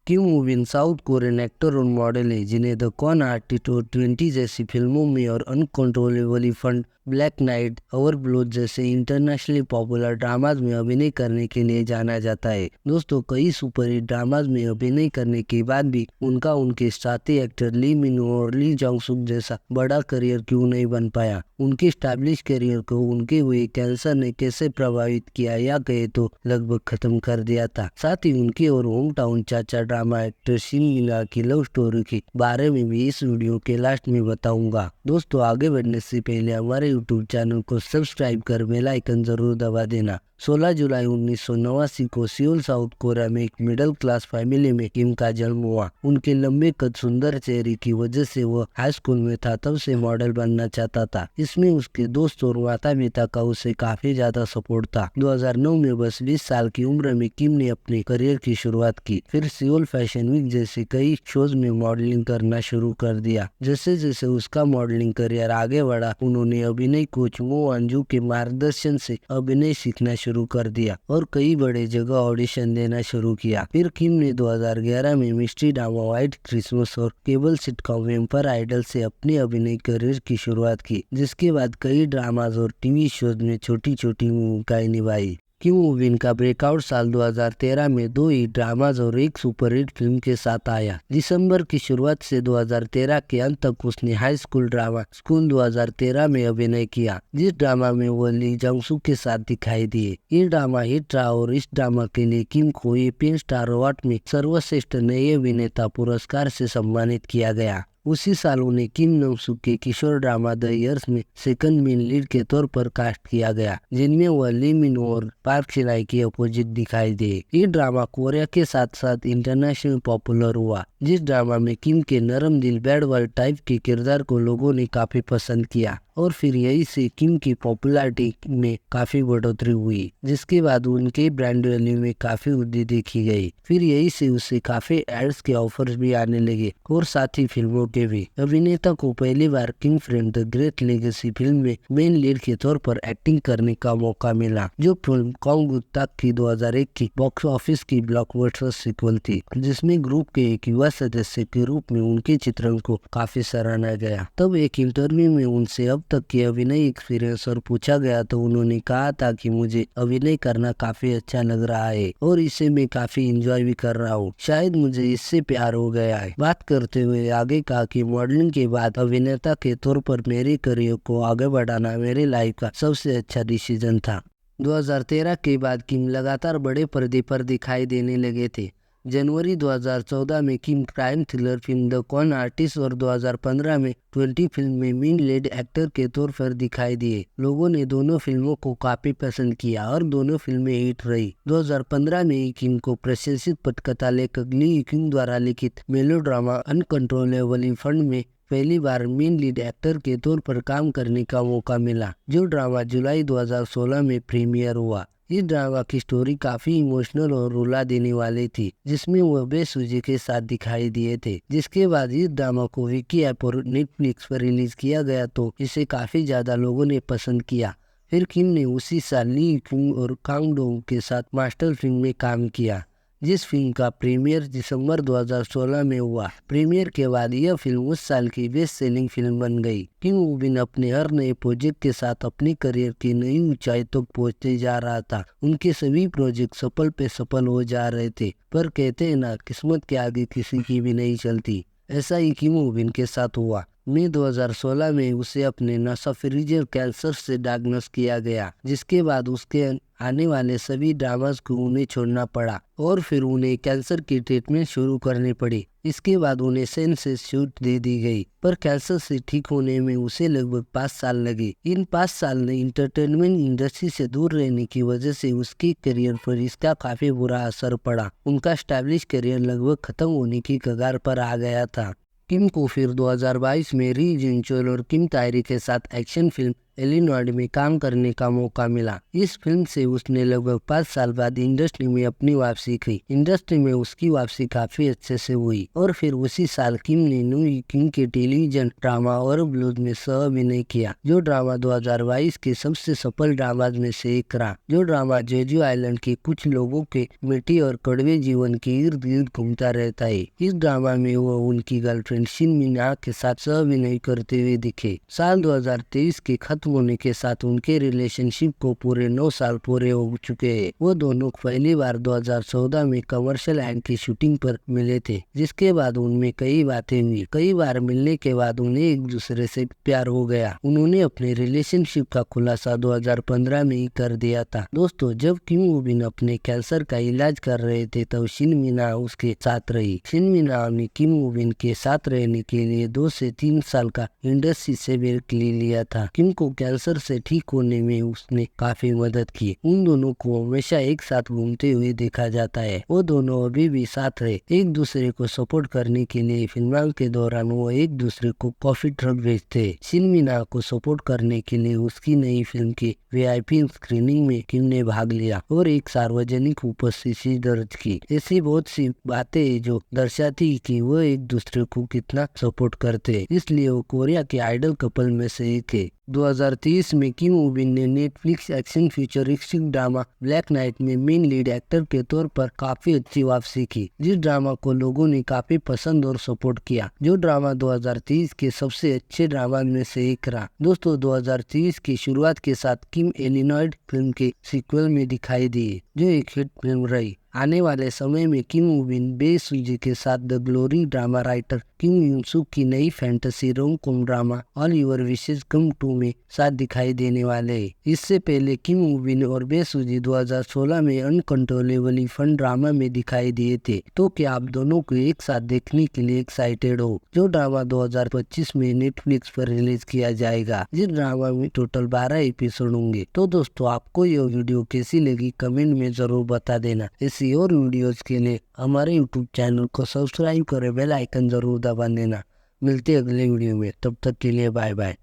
किम वू बिन south Korean actor और model है जिन्हें द कॉन आर्टिस्ट और 20 जैसी फिल्मों में और अनकंट्रोलेबली फंड, ब्लैक नाइट, ओवरब्लोड जैसे इंटरनेशनली पॉपुलर ड्रामाज में अभिनय करने के लिए जाना जाता है। दोस्तों, कई सुपरहिट ड्रामाज में अभिनय करने के बाद भी उनका उनके साथी एक्टर ली मिन हो और ली जंग सुक जैसा बड़ा करियर क्यों नहीं बन पाया? उनके स्टैब्लिश करियर को उनके हुए कैंसर ने कैसे प्रभावित किया या कहे तो लगभग खत्म कर दिया था। साथ ही उनके और होम टाउन चाचा ड्रामा एक्टर शिन मिला की लव स्टोरी के बारे में भी इस वीडियो के लास्ट में बताऊंगा। दोस्तों, आगे बढ़ने से पहले हमारे यूट्यूब चैनल को सब्सक्राइब कर बेल आइकन जरूर दबा देना। 16 जुलाई 1989 को सियोल, साउथ कोरिया में एक मिडिल क्लास फैमिली में किम का जन्म हुआ। उनके लंबे कद, सुंदर चेहरे की वजह से वो हाई स्कूल में था तब से मॉडल बनना चाहता था। इसमें उसके दोस्त और माता पिता का उसे काफी ज्यादा सपोर्ट था। 2009 में बस 20 साल की उम्र में किम ने अपने करियर की शुरुआत की। फिर सियोल फैशन वीक जैसे कई शोज में मॉडलिंग करना शुरू कर दिया। जैसे जैसे उसका मॉडलिंग करियर आगे बढ़ा, उन्होंने अभिनय कोच मो अंजू के मार्गदर्शन से अभिनय सीखना शुरू कर दिया और कई बड़े जगह ऑडिशन देना शुरू किया। फिर किम ने 2011 में मिस्ट्री ड्रामा व्हाइट क्रिसमस और केबल सिटकॉम वेम्पायर आइडल से अपने अभिनय करियर की शुरुआत की, जिसके बाद कई ड्रामाज और टीवी शोज में छोटी छोटी भूमिकाएं निभाई। किम वू बिन का ब्रेकआउट साल 2013 में 2 हिट ड्रामाज और एक सुपरहिट फिल्म के साथ आया। दिसंबर की शुरुआत से 2013 के अंत तक उसने हाई स्कूल ड्रामा स्कूल 2013 में अभिनय किया, जिस ड्रामा में वो ली जंग सुक के साथ दिखाई दिए। ये ड्रामा हिट रहा और इस ड्रामा के लिए किम को एशियन स्टार अवार्ड में सर्वश्रेष्ठ नए अभिनेता पुरस्कार से सम्मानित किया गया। उसी साल उन्हें किम नंग सुक के किशोर ड्रामा द इयर्स में सेकंड मेन लीड के तौर पर कास्ट किया गया, जिनमें वह ली मिन हो और पार्क शिनाई के अपोजिट दिखाई दिए। ये ड्रामा कोरिया के साथ साथ इंटरनेशनल पॉपुलर हुआ, जिस ड्रामा में किम के नरम दिल बैड बॉय टाइप के किरदार को लोगों ने काफी पसंद किया और फिर यही से किम की पॉपुलैरिटी में काफी बढ़ोतरी हुई, जिसके बाद उनके ब्रांड वैल्यू में काफी वृद्धि देखी गई। फिर यही से उसे काफी एड्स के ऑफर्स भी आने लगे और साथ ही फिल्मों के भी। अभिनेता को पहली बार King Friend the Great Legacy film में मेन लीड के तौर पर एक्टिंग करने का मौका मिला, जो फिल्म कॉन्ग गुत्ताक की 2001 की बॉक्स ऑफिस की ब्लॉकबस्टर सीक्वल थी, जिसमें ग्रुप के एक युवा सदस्य के रूप में उनके चित्रण को काफी सराहा गया। तब एक इंटरव्यू में उनसे अब तक के अभिनय एक्सपीरियंस और पूछा गया तो उन्होंने कहा था कि मुझे अभिनय करना काफी अच्छा लग रहा है और इसे मैं काफी एंजॉय भी कर रहा हूँ। शायद मुझे इससे प्यार हो गया है। बात करते हुए आगे कहा कि मॉडलिंग के बाद अभिनेता के तौर पर मेरे करियर को आगे बढ़ाना मेरी लाइफ का सबसे अच्छा डिसीजन था। 2013 के बाद किम लगातार बड़े पर्दे पर दिखाई देने लगे थे। जनवरी 2014 में Kim crime thriller film the Con Artist और 2015 में 20 फिल्म में मेन लीड एक्टर के तौर पर दिखाई दिए। लोगों ने दोनों फिल्मों को काफी पसंद किया और दोनों फिल्में हिट रही। 2015 में किम को प्रशंसित पटकथा लेखक ली किम द्वारा लिखित मेलोड्रामा अनकंट्रोलेबली फंड में पहली बार मेन लीड एक्टर के तौर पर काम करने का मौका मिला, जो ड्रामा जुलाई 2016 में प्रीमियर हुआ। इस ड्रामा की स्टोरी काफी इमोशनल और रुला देने वाली थी, जिसमें वह बेसुजी के साथ दिखाई दिए थे। जिसके बाद इस ड्रामा को विकी ऐप और नेटफ्लिक्स पर रिलीज किया गया तो इसे काफी ज्यादा लोगों ने पसंद किया। फिर किम ने उसी साल ली क्यूंग और कांग डोंग के साथ मास्टर फिल्म में काम किया, जिस फिल्म का प्रीमियर दिसंबर 2016 में हुआ। प्रीमियर के बाद यह फिल्म उस साल की बेस्ट सेलिंग फिल्म बन गई। किम वू बिन अपने हर नए प्रोजेक्ट के साथ अपनी करियर की नई ऊंचाई तक पहुंचते जा रहा था। उनके सभी प्रोजेक्ट सफल पे सफल हो जा रहे थे, पर कहते हैं ना, किस्मत के आगे किसी की भी नहीं चलती। ऐसा ही किम वू बिन के साथ हुआ। मई 2016 में उसे अपने नासोफेरिंजियल कैंसर से डायग्नोस किया गया, जिसके बाद उसके आने वाले सभी ड्रामास को उन्हें छोड़ना पड़ा और फिर उन्हें कैंसर की ट्रीटमेंट शुरू करनी पड़ी। इसके बाद उन्हें सेंस से छूट दे दी गई, पर कैंसर से ठीक होने में उसे लगभग 5 साल लगे। इन 5 साल ने इंटरटेनमेंट इंडस्ट्री से दूर रहने की वजह से उसके करियर पर इसका काफी बुरा असर पड़ा। उनका एस्टैब्लिश करियर लगभग खत्म होने की कगार पर आ गया था। किम को फिर 2022 में री जिन चोल और किम तायरी के साथ एक्शन फिल्म इलिनॉय में काम करने का मौका मिला। इस फिल्म से उसने लगभग 5 साल बाद इंडस्ट्री में अपनी वापसी की। इंडस्ट्री में उसकी वापसी काफी अच्छे से हुई और फिर उसी साल किम ने न्यू किंग के टेलीविजन ड्रामा और ब्लूज में सह अभिनय किया, जो ड्रामा 2022 के सबसे सफल ड्रामाज में से एक रहा। जो ड्रामा जेजू आइलैंड के कुछ लोगों के मिट्टी और कड़वे जीवन के इर्द गिर्द घूमता रहता है। इस ड्रामा में वह उनकी गर्लफ्रेंड शिन मिना के साथ सह अभिनय करते हुए दिखे। साल 2023 के खत्म होने के साथ उनके रिलेशनशिप को पूरे 9 साल पूरे हो चुके हैं। वो दोनों पहली बार 2014 में कमर्शियल एंड की शूटिंग पर मिले थे, जिसके बाद उनमें कई बातें हुई। कई बार मिलने के बाद उन्हें एक दूसरे से प्यार हो गया। उन्होंने अपने रिलेशनशिप का खुलासा 2015 में ही कर दिया था। दोस्तों, जब किम वू बिन अपने कैंसर का इलाज कर रहे थे तब शिन मिना उसके साथ रही। शिन मिना ने किम वू बिन के साथ रहने के लिए 2 से 3 साल का इंडस्ट्री से ब्रेक ले लिया था। किम को कैंसर से ठीक होने में उसने काफी मदद की। उन दोनों को हमेशा एक साथ घूमते हुए देखा जाता है। वो दोनों अभी भी साथ रहे। एक दूसरे को सपोर्ट करने के लिए फिल्म के दौरान वो एक दूसरे को कॉफी ट्रक भेजते। शिन मिना को सपोर्ट करने के लिए उसकी नई फिल्म की VIP स्क्रीनिंग में किम ने भाग लिया और एक सार्वजनिक उपस्थिति दर्ज की। ऐसी बहुत सी बातें हैं जो दर्शाती कि वो एक दूसरे को कितना सपोर्ट करते हैं, इसलिए वो कोरिया के आइडल कपल में से एक है। 2023 में किम वू बिन ने Netflix action futuristic drama black night में मेन लीड एक्टर के तौर पर काफी अच्छी वापसी की, जिस ड्रामा को लोगों ने काफी पसंद और सपोर्ट किया। जो ड्रामा 2023 के सबसे अच्छे ड्रामा में से एक रहा। दोस्तों, 2023 की शुरुआत के साथ किम इलिनॉय फिल्म के सीक्वल में दिखाई दी, जो एक हिट फिल्म रही। आने वाले समय में किम वू बिन बे सुजी के साथ The Glory drama writer Kim Eun Sook की नई fantasy rom com drama all your wishes come to में साथ दिखाई देने वाले हैं। इससे पहले किम वू बिन और बे सुजी 2016 में अनकंट्रोलेबली फन ड्रामा में दिखाई दिए थे। तो क्या आप दोनों को एक साथ देखने के लिए एक्साइटेड हो? जो ड्रामा 2025 में नेटफ्लिक्स पर रिलीज किया जाएगा। जिस ड्रामा में टोटल 12 एपिसोड होंगे। तो दोस्तों, आपको यह वीडियो कैसी लगी कमेंट में जरूर बता देना। ऐसी और वीडियोस के लिए हमारे YouTube चैनल को सब्सक्राइब करें, बेल आइकन जरूर दबा देना। मिलते अगले वीडियो में, तब तक के लिए बाय बाय।